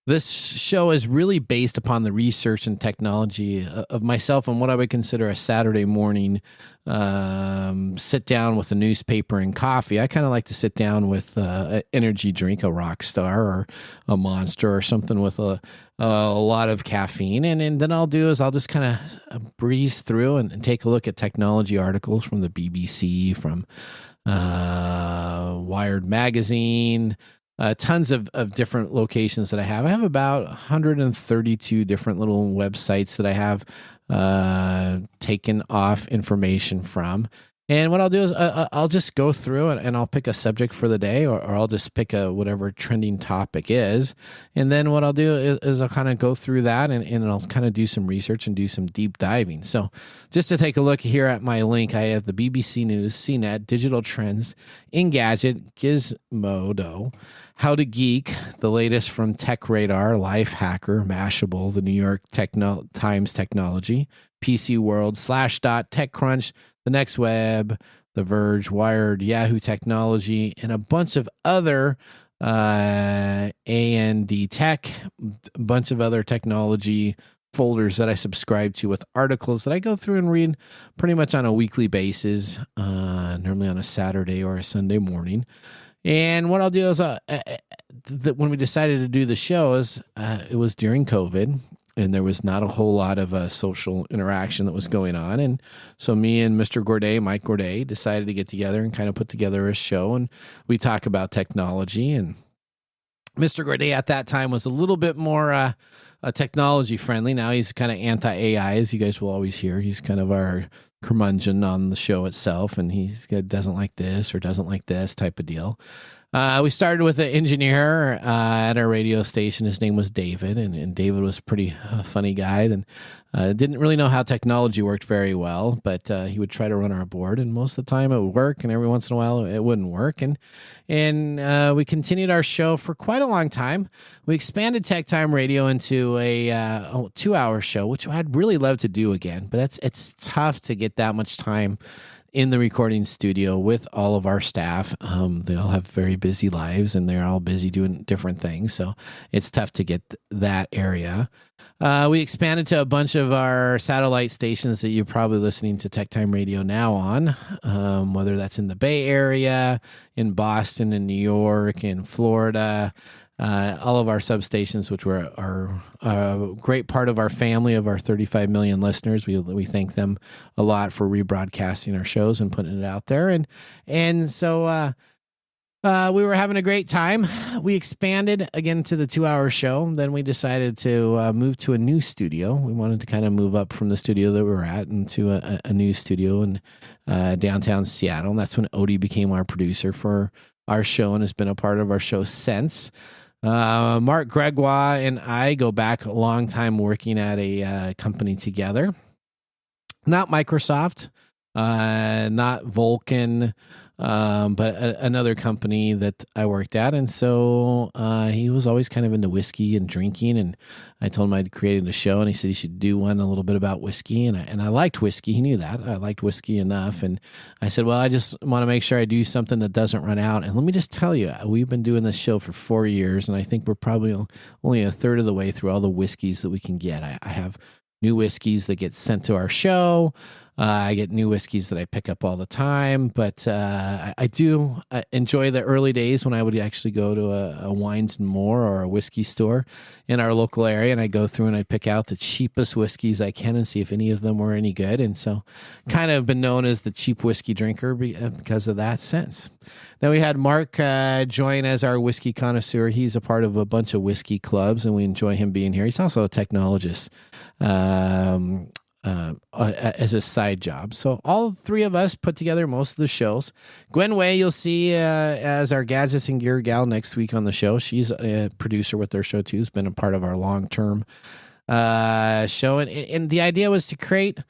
This show is really based upon the research and technology of myself and what I would consider a Saturday morning sit down with a newspaper and coffee. I kind of like to sit down with an energy drink, a Rockstar or a Monster or something with a lot of caffeine. And then I'll do is I'll just kind of breeze through and take a look at technology articles from the BBC, from Wired Magazine, tons of different locations that I have. I have about 132 different little websites that I have taken off information from. And what I'll do is I'll just go through and I'll pick a subject for the day, or I'll just pick whatever trending topic is. And then what I'll do is I'll kind of go through that and I'll kind of do some research and do some deep diving. So just to take a look here at my link, I have the BBC News, CNET, Digital Trends, Engadget, Gizmodo, How to Geek, the latest from Tech Radar, Life Hacker, Mashable, the New York Times Technology, PC World, Slashdot, TechCrunch, The Next Web, The Verge, Wired, Yahoo Technology, and a bunch of other A&D Tech, a bunch of other technology folders that I subscribe to with articles that I go through and read pretty much on a weekly basis, normally on a Saturday or a Sunday morning. And what I'll do is when we decided to do the shows, it was during COVID, and there was not a whole lot of social interaction that was going on. And so me and Mr. Gourdet, Mike Gourdet, decided to get together and kind of put together a show, and we talk about technology. And Mr. Gourdet at that time was a little bit more technology friendly. Now he's kind of anti-AI, as you guys will always hear. He's kind of our curmudgeon on the show itself, and he doesn't like this or doesn't like this type of deal. We started with an engineer at our radio station. His name was David, and David was a pretty funny guy. And didn't really know how technology worked very well, but he would try to run our board, and most of the time it would work, and every once in a while it wouldn't work. And we continued our show for quite a long time. We expanded Tech Time Radio into a 2-hour show, which I'd really love to do again, but it's tough to get that much time in the recording studio with all of our staff. They all have very busy lives, and they're all busy doing different things. So it's tough to get that area. We expanded to a bunch of our satellite stations that you're probably listening to Tech Time Radio now on, whether that's in the Bay Area, in Boston, in New York, in Florida. All of our substations, which were a great part of our family of our 35 million listeners. We thank them a lot for rebroadcasting our shows and putting it out there. And so we were having a great time. We expanded again to the 2-hour show. Then we decided to move to a new studio. We wanted to kind of move up from the studio that we were at into a new studio in downtown Seattle. And that's when Odie became our producer for our show and has been a part of our show since. Mark Gregoire and I go back a long time working at a company together. Not Microsoft, not Vulcan, but another company that I worked at. And so he was always kind of into whiskey and drinking. And I told him I'd created a show, and he said he should do one a little bit about whiskey. And I liked whiskey. He knew that. I liked whiskey enough. And I said, well, I just want to make sure I do something that doesn't run out. And let me just tell you, we've been doing this show for 4 years, and I think we're probably only a third of the way through all the whiskeys that we can get. I have new whiskeys that get sent to our show. I get new whiskeys that I pick up all the time, but I do enjoy the early days when I would actually go to a Wines and More or a whiskey store in our local area, and I go through and I pick out the cheapest whiskeys I can and see if any of them were any good. And so kind of been known as the cheap whiskey drinker because of that sense. Now we had Mark join as our whiskey connoisseur. He's a part of a bunch of whiskey clubs, and we enjoy him being here. He's also a technologist. As a side job. So all three of us put together most of the shows. Gwen Way, you'll see as our gadgets and gear gal next week on the show. She's a producer with their show too. Has been a part of our long-term show. And the idea was to create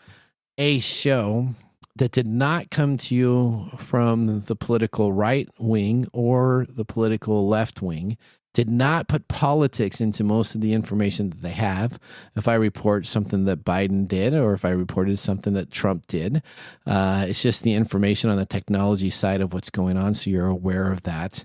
a show that did not come to you from the political right wing or the political left wing. did not put politics into most of the information that they have. If I report something that Biden did, or if I reported something that Trump did, it's just the information on the technology side of what's going on, so you're aware of that.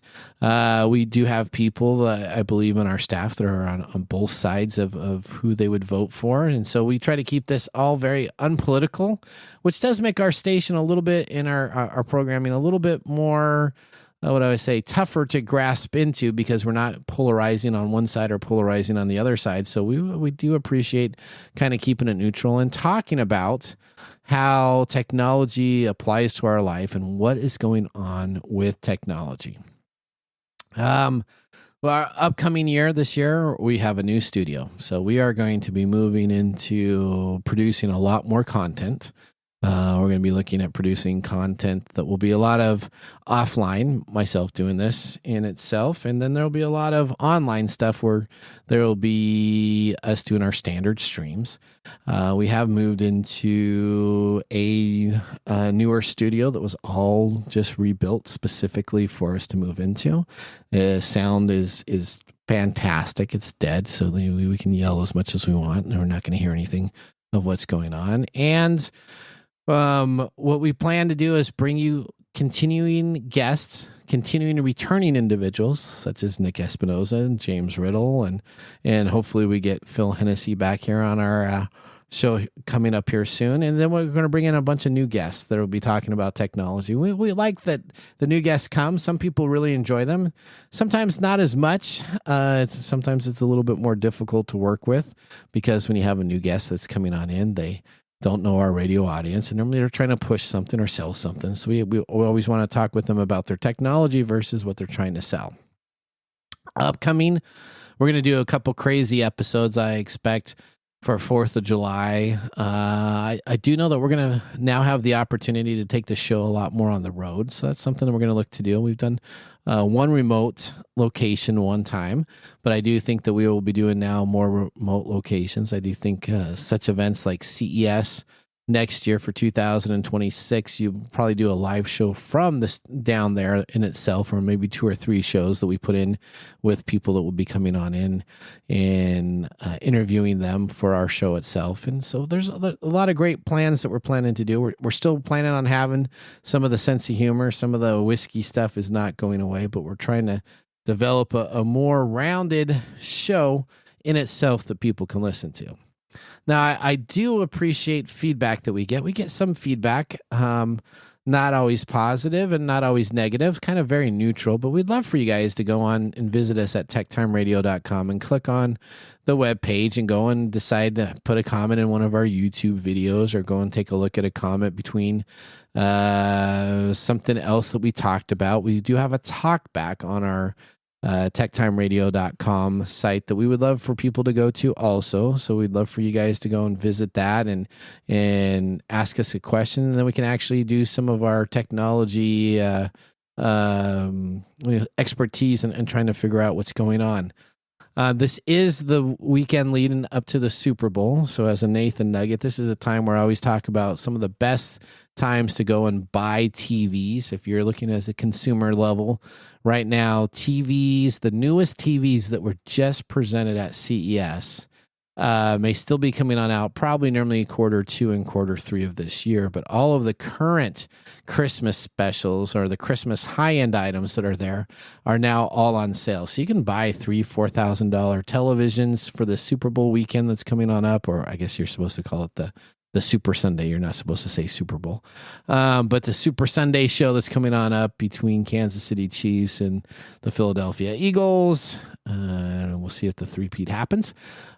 We do have people, I believe, on our staff that are on both sides of who they would vote for, and so we try to keep this all very unpolitical, which does make our station a little bit in our programming a little bit more, what I would say, tougher to grasp into, because we're not polarizing on one side or polarizing on the other side. So we do appreciate kind of keeping it neutral and talking about how technology applies to our life and what is going on with technology. Well, our upcoming year, this year, we have a new studio. So we are going to be moving into producing a lot more content. We're going to be looking at producing content that will be a lot of offline, myself doing this in itself. And then there'll be a lot of online stuff where there will be us doing our standard streams. We have moved into a newer studio that was all just rebuilt specifically for us to move into. Sound is fantastic. It's dead, so we can yell as much as we want, and we're not going to hear anything of what's going on. And what we plan to do is bring you continuing guests, continuing returning individuals such as Nick Espinoza and James Riddle, and hopefully we get Phil Hennessy back here on our show coming up here soon. And then we're going to bring in a bunch of new guests that will be talking about technology. We like that the new guests come. Some people really enjoy them. Sometimes not as much. Sometimes it's a little bit more difficult to work with, because when you have a new guest that's coming on in, they don't know our radio audience, and normally they're trying to push something or sell something. So we always want to talk with them about their technology versus what they're trying to sell. Upcoming, we're going to do a couple crazy episodes, I expect, for 4th of July. I do know that we're going to now have the opportunity to take the show a lot more on the road. So that's something that we're going to look to do. We've done one remote location one time, but I do think that we will be doing now more remote locations. I do think such events like CES next year for 2026, you probably do a live show from this down there in itself, or maybe 2 or 3 shows that we put in with people that will be coming on in and interviewing them for our show itself. And so there's a lot of great plans that we're planning to do. We're still planning on having some of the sense of humor. Some of the whiskey stuff is not going away, but we're trying to develop a more rounded show in itself that people can listen to. Now, I do appreciate feedback that we get. We get some feedback, not always positive and not always negative, kind of very neutral, but we'd love for you guys to go on and visit us at techtimeradio.com and click on the webpage and go and decide to put a comment in one of our YouTube videos, or go and take a look at a comment between something else that we talked about. We do have a talk back on our techtimeradio.com site that we would love for people to go to also. So we'd love for you guys to go and visit that and ask us a question, and then we can actually do some of our technology expertise and trying to figure out what's going on. This is the weekend leading up to the Super Bowl. So as a Nathan Nugget, this is a time where I always talk about some of the best times to go and buy TVs. If you're looking at a consumer level right now, TVs, the newest TVs that were just presented at CES, may still be coming on out, probably normally Q2 and Q3 of this year, but all of the current Christmas specials or the Christmas high-end items that are there are now all on sale. So you can buy $3,000-$4,000 televisions for the Super Bowl weekend that's coming on up, or I guess you're supposed to call it the Super Sunday. You're not supposed to say Super Bowl. But the Super Sunday show that's coming on up between Kansas City Chiefs and the Philadelphia Eagles. And we'll see if the three-peat happens.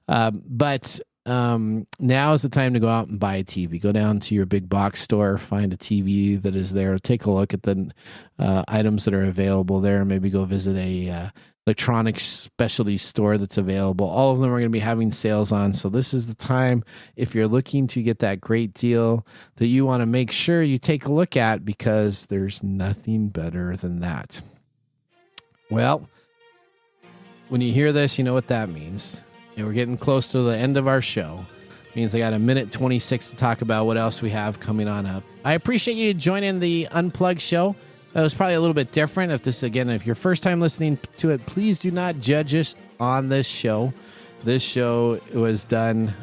But now is the time to go out and buy a TV. Go down to your big box store, find a TV that is there. Take a look at the items that are available there. Maybe go visit a electronics specialty store that's available. All of them are going to be having sales on. So this is the time, if you're looking to get that great deal, that you want to make sure you take a look at, because there's nothing better than that. Well, when you hear this, you know what that means. And we're getting close to the end of our show. It means I got a minute 26 to talk about what else we have coming on up. I appreciate you joining the Unplugged show. That was probably a little bit different. If your first time listening to it, please do not judge us on this show. This show was done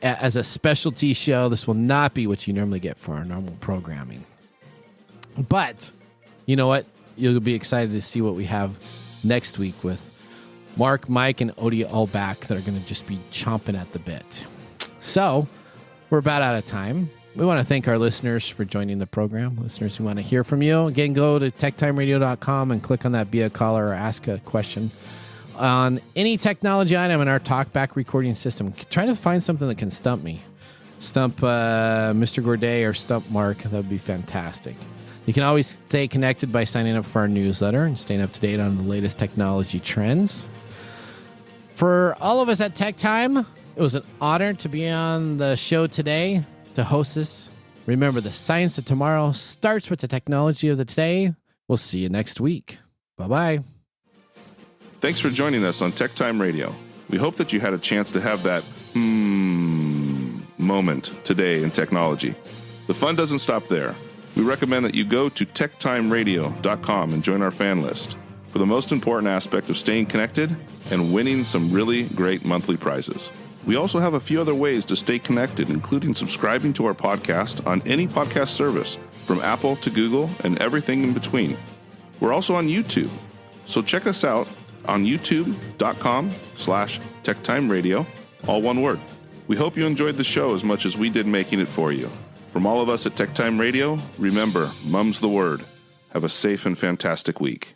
as a specialty show. This will not be what you normally get for our normal programming. But you know what? You'll be excited to see what we have next week with Mark, Mike, and Odie all back that are going to just be chomping at the bit. So we're about out of time. We want to thank our listeners for joining the program. Listeners who want to hear from you, again, go to techtimeradio.com and click on that Be a Caller or Ask a Question. On any technology item in our talkback recording system, try to find something that can stump me. Stump Mr. Gourdet or stump Mark. That would be fantastic. You can always stay connected by signing up for our newsletter and staying up to date on the latest technology trends. For all of us at Tech Time, it was an honor to be on the show today to host this. Remember, the science of tomorrow starts with the technology of the today. We'll see you next week. Bye-bye.
Thanks for joining us on Tech Time Radio. We hope that you had a chance to have that moment today in technology. The fun doesn't stop there. We recommend that you go to techtimeradio.com and join our fan list for the most important aspect of staying connected and winning some really great monthly prizes. We also have a few other ways to stay connected, including subscribing to our podcast on any podcast service, from Apple to Google and everything in between. We're also on YouTube, so check us out on youtube.com/techtimeradio, all one word. We hope you enjoyed the show as much as we did making it for you. From all of us at Tech Time Radio, remember, mum's the word. Have a safe and fantastic week.